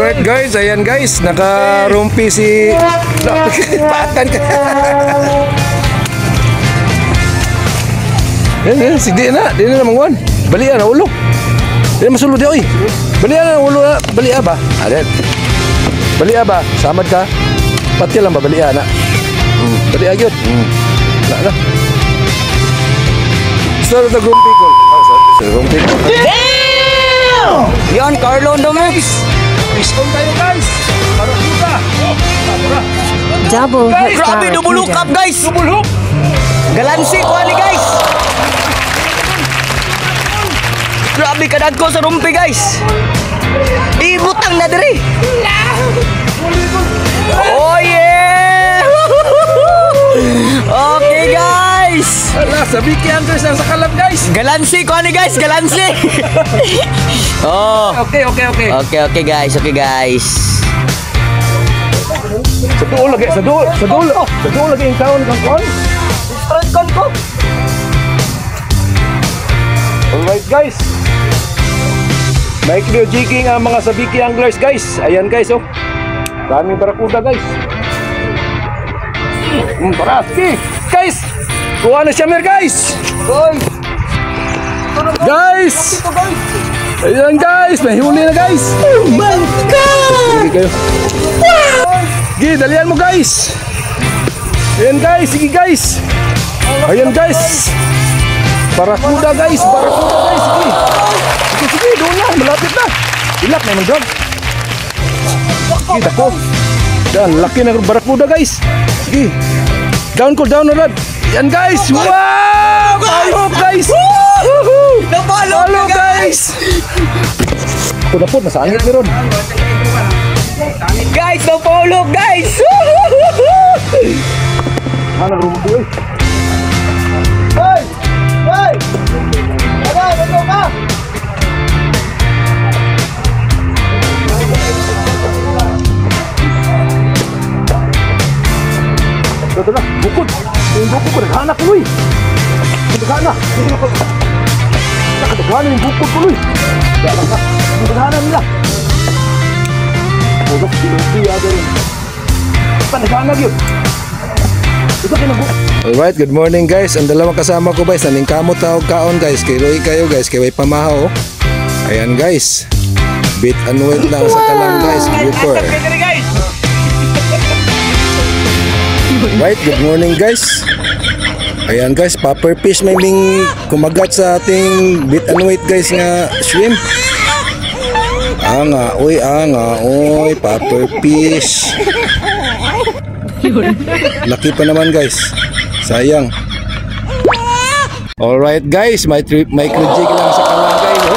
Alright guys, ayan guys, nakarumpi si Patan ka. Yan, si di na mangwan. Balian na ulo. Di masulod di oy. Balian na ulo na, balian ba? Adet. Balian ba? Samad ka. Pati lang ba balian na? Balian gyud. Na. Start the grumpy call. Grumpy call. Damn! Yan, Carlo Domex. Iskon tayo guys. Para kita. Double Guys, hit grabe, double hook up guys. Double hook. Galansi ko ani guys. Grabe kadad ko sa rumpi guys. Ibutang na diri. Oh yeah! Okay guys. Ala, sabi ki Andres ang sakalab guys. Galansi ko ani guys, galansi. Oh. Okay. Okay guys, Sa duol lagi yung taon kang kon. Straight con ko. Alright guys. Micro jigging ang mga sabiki anglers guys. Ayan guys oh. Daming barakuda guys. Paraski. Guys. Kuha na siya mer guys. Guys. Ayan guys. May huli na guys. Oh my God! Sige kayo. Sige, dalihan mo guys. Ayan guys. Sige guys. Ayan guys. Barakuda guys. Sige, doon na. Malapit na. Ilak na yung drug. Sige, dako. Dan, laki na barakuda guys. Sige. Down na rad. Yan guys. Wow! Palok guys. Napalo guys. Punapot, nasa angit meron. Guys, napalo guys. Nagrumpo eh. Hey! Ano ka? Ito na, bukod. Yung bukod ko, naghahanap ko eh. Naghahanap yung bukod ko eh. Naghahanap nila. Bukod, siya rin. Naghahanap yun. Ito kinabuk. Alright, good morning guys. Ang dalawang kasama ko guys, naning kamot tawag kaon guys. Kay Roy kayo guys, kay way pamahaw. Ayan guys. Bit and wait lang sa kalang guys. Grouper. Right, good morning guys. Ayan guys, popper fish may ming kumagat sa ating bit and wait guys nga shrimp. Anga, oy, popper fish. Laki pa naman guys. Sayang. Alright guys, micro jig lang sa kalagay no.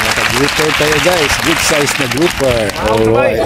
Naka-grouper tayo guys. Good size na grouper. Alright.